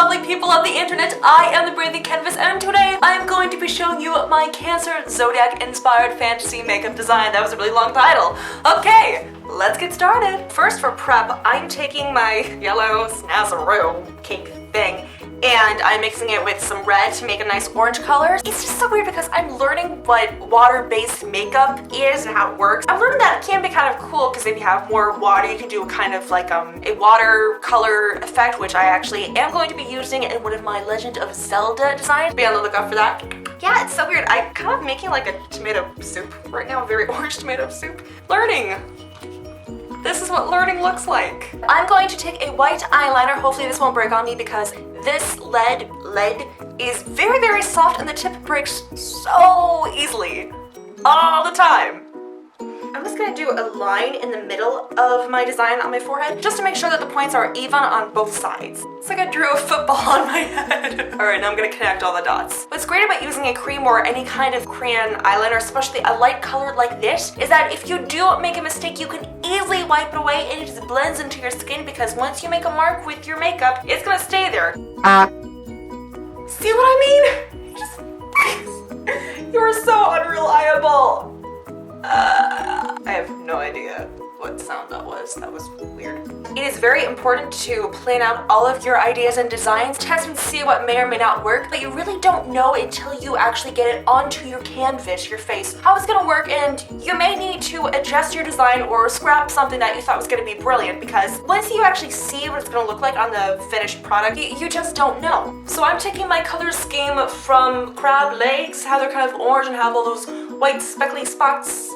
lovely people of the internet. I am the Breathing Canvas, and today I'm going to be showing you my Cancer Zodiac inspired fantasy makeup design. That was a really long title. Okay, let's get started. First, for prep, I'm taking my yellow Snazzaroo cake thing and I'm mixing it with some red to make a nice orange color. It's just so weird because I'm learning what water-based makeup is and how it works. I'm learning that it can be kind of cool because if you have more water, you can do kind of like a watercolor effect, which I actually am going to be using in one of my Legend of Zelda designs. Be on the lookout for that. Yeah, it's so weird. I'm kind of making like a tomato soup right now, a very orange tomato soup. Learning. This is what learning looks like. I'm going to take a white eyeliner. Hopefully this won't break on me because this lead is very, very soft and the tip breaks so easily all the time. I'm just gonna do a line in the middle of my design on my forehead just to make sure that the points are even on both sides. It's like I drew a football on my head. All right, now I'm gonna connect all the dots. What's great about using a cream or any kind of crayon eyeliner, especially a light color like this, is that if you do make a mistake, you can easily wipe it away and it just blends into your skin because once you make a mark with your makeup, it's gonna stay there. See what I mean? You are so unreliable. I have no idea what sound that was. That was weird. It is very important to plan out all of your ideas and designs, test and see what may or may not work, but you really don't know until you actually get it onto your canvas, your face, how it's gonna work, and you may need to adjust your design or scrap something that you thought was gonna be brilliant because once you actually see what it's gonna look like on the finished product, you just don't know. So I'm taking my color scheme from crab legs, how they're kind of orange and have all those white speckly spots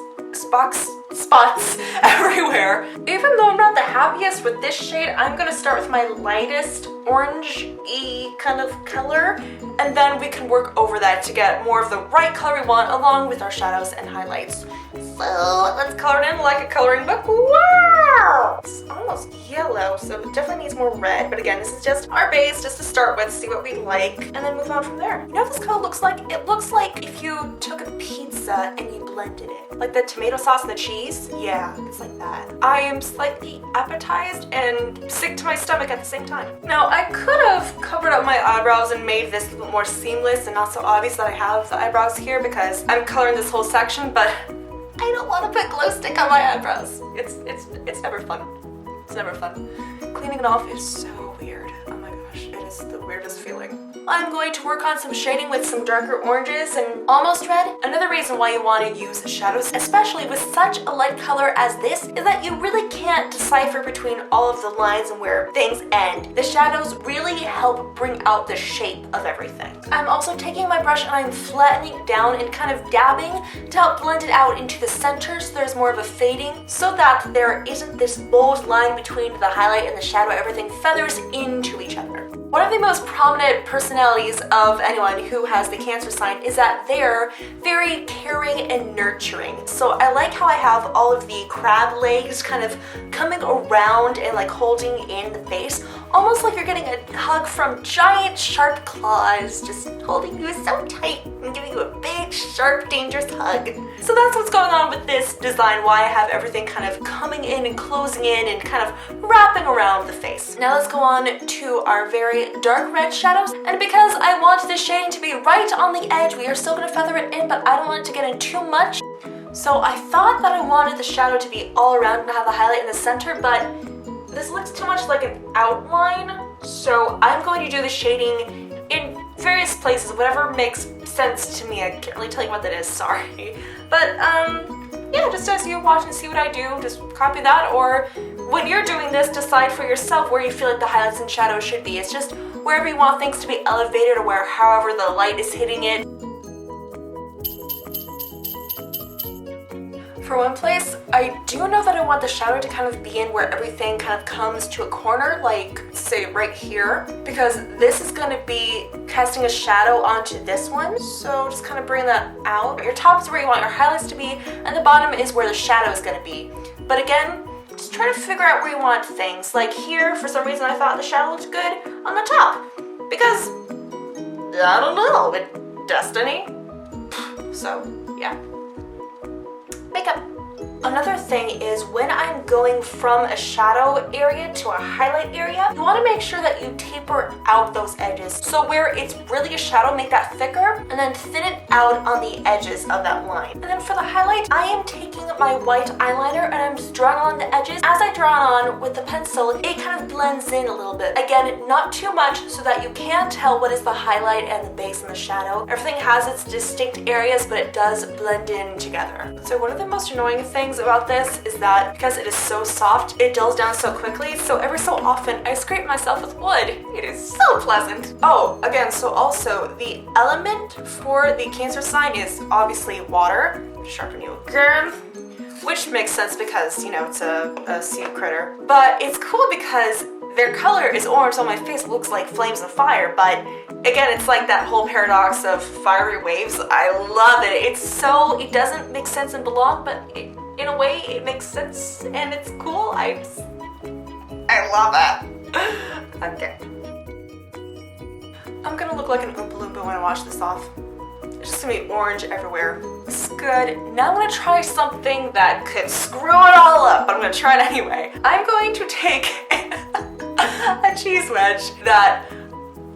everywhere. Even though I'm not the happiest with this shade, I'm gonna start with my lightest orange-y kind of color, and then we can work over that to get more of the right color we want along with our shadows and highlights. So let's color it in like a coloring book. Wow! It's almost yellow, so it definitely needs more red, but again, this is just our base just to start with, see what we like, and then move on from there. You know what this color looks like? It looks like if you took a pizza and you blended it. Like the tomato sauce and the cheese? Yeah, it's like that. I am slightly appetized and sick to my stomach at the same time. Now, I could have covered up my eyebrows and made this a little bit more seamless and not so obvious that I have the eyebrows here because I'm coloring this whole section, but I don't want to put glow stick on my eyebrows. It's never fun. It's never fun. Cleaning it off is so weird. Oh my gosh, it is the weirdest feeling. I'm going to work on some shading with some darker oranges and almost red. Another reason why you want to use shadows, especially with such a light color as this, is that you really can't decipher between all of the lines and where things end. The shadows really help bring out the shape of everything. I'm also taking my brush and I'm flattening it down and kind of dabbing to help blend it out into the center so there's more of a fading so that there isn't this bold line between the highlight and the shadow. Everything feathers into each other. One of the most prominent personalities of anyone who has the Cancer sign is that they're very caring and nurturing. So I like how I have all of the crab legs kind of coming around and like holding in the face, almost like you're getting a hug from giant sharp claws, just holding you so tight and giving you a big, sharp, dangerous hug. So that's what's going on with this design, why I have everything kind of coming in and closing in and kind of wrapping around the face. Now let's go on to our very dark red shadows, and because I want this shading to be right on the edge, we are still going to feather it in, but I don't want it to get in too much. So I thought that I wanted the shadow to be all around and have the highlight in the center, but this looks too much like an outline, so I'm going to do the shading in various places, whatever makes sense to me. I can't really tell you what that is, sorry. But yeah, just as you watch and see what I do, just copy that, or when you're doing this, decide for yourself where you feel like the highlights and shadows should be. It's just wherever you want things to be elevated or where however the light is hitting it. For one place, I do know that I want the shadow to kind of be in where everything kind of comes to a corner, like say right here, because this is going to be casting a shadow onto this one. So just kind of bring that out. Your top is where you want your highlights to be, and the bottom is where the shadow is going to be. But again, just try to figure out where you want things. Like here, for some reason I thought the shadow looked good on the top, because, I don't know, but destiny. So, yeah. Makeup. Another thing is when I'm going from a shadow area to a highlight area, you want to make sure that you taper out those edges. So where it's really a shadow, make that thicker, and then thin it out on the edges of that line. And then for the highlight, I am taking my white eyeliner and I'm just drawing on the edges. As I draw on with the pencil, it kind of blends in a little bit. Again, not too much so that you can tell what is the highlight and the base and the shadow. Everything has its distinct areas, but it does blend in together. So one of the most annoying things about this is that because it is so soft, it dulls down so quickly, so every so often I scrape myself with wood. It is so pleasant. Oh, again, so also the element for the Cancer sign is obviously water. Sharpen you again. Which makes sense because, you know, it's a sea critter. But it's cool because their color is orange, so on my face it looks like flames of fire, but again, it's like that whole paradox of fiery waves. I love it. It's so, it doesn't make sense and belong, but in a way it makes sense and it's cool. I love it. Okay. I'm gonna look like an Oompa Loompa when I wash this off. It's just gonna be orange everywhere. It's good. Now I'm gonna try something that could screw it all up, but I'm gonna try it anyway. I'm going to take a cheese wedge that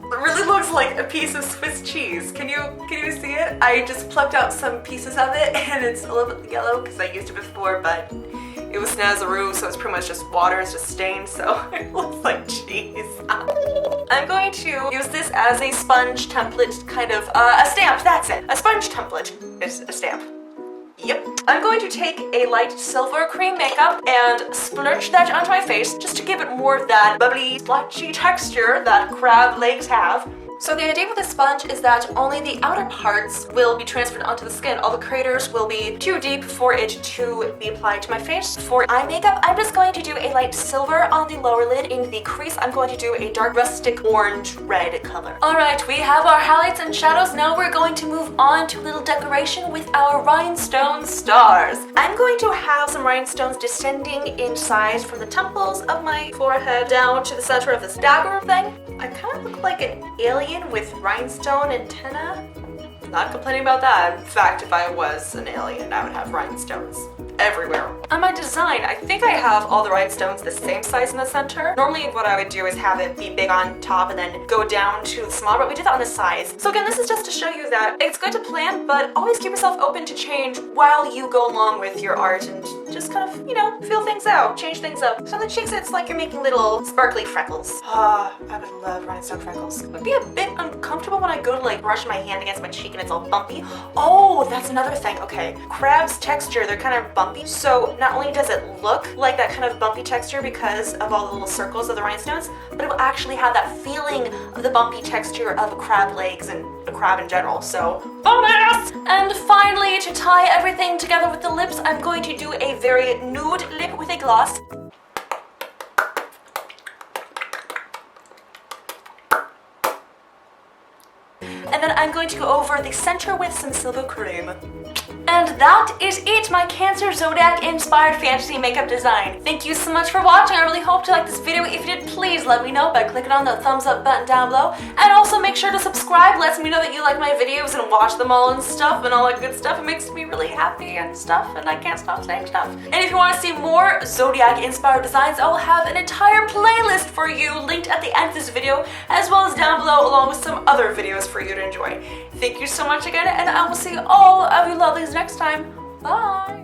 really looks like a piece of Swiss cheese. Can you see it? I just plucked out some pieces of it and it's a little bit yellow because I used it before, but it was Nazaroo, so it's pretty much just water, it's just stained, so it looks like cheese. I'm going to use this as a sponge template, kind of, a stamp, that's it. A sponge template is a stamp. Yep. I'm going to take a light silver cream makeup and splurge that onto my face just to give it more of that bubbly, splotchy texture that crab legs have. So the idea with the sponge is that only the outer parts will be transferred onto the skin. All the craters will be too deep for it to be applied to my face. For eye makeup, I'm just going to do a light silver on the lower lid. In the crease, I'm going to do a dark rustic orange-red color. Alright, we have our highlights and shadows. Now we're going to move on to a little decoration with our rhinestone stars. I'm going to have some rhinestones descending in size from the temples of my forehead down to the center of this dagger thing. I kind of look like an alien with rhinestone antenna. Not complaining about that. In fact, if I was an alien, I would have rhinestones everywhere. On my design, I think I have all the rhinestones the same size in the center. Normally what I would do is have it be big on top and then go down to small, but we did that on the sides. So again, this is just to show you that it's good to plan, but always keep yourself open to change while you go along with your art and just kind of, you know, feel things out, change things up. So on the cheeks, it's like you're making little sparkly freckles. Ah, I would love rhinestone freckles. It would be a bit uncomfortable when I go to like brush my hand against my cheek and it's all bumpy. Oh, that's another thing. Okay, crab's texture, they're kind of bumpy. So not only does it look like that kind of bumpy texture because of all the little circles of the rhinestones, but it will actually have that feeling of the bumpy texture of crab legs and a crab in general. So bonus! And finally, to tie everything together with the lips, I'm going to do a very nude lip with a gloss. And then I'm going to go over the center with some silver cream. And that is it, my Cancer Zodiac inspired fantasy makeup design. Thank you so much for watching. I really hope you liked this video. If you did, please let me know by clicking on the thumbs up button down below. And also make sure to subscribe. Lets me know that you like my videos and watch them all and stuff and all that good stuff. It makes me really happy and stuff, and I can't stop saying stuff. And if you want to see more Zodiac inspired designs, I will have an entire playlist for you linked at the end of this video, as well as down below, along with some other videos for you to enjoy. Thank you so much again, and I will see all of you lovelies next time. Bye!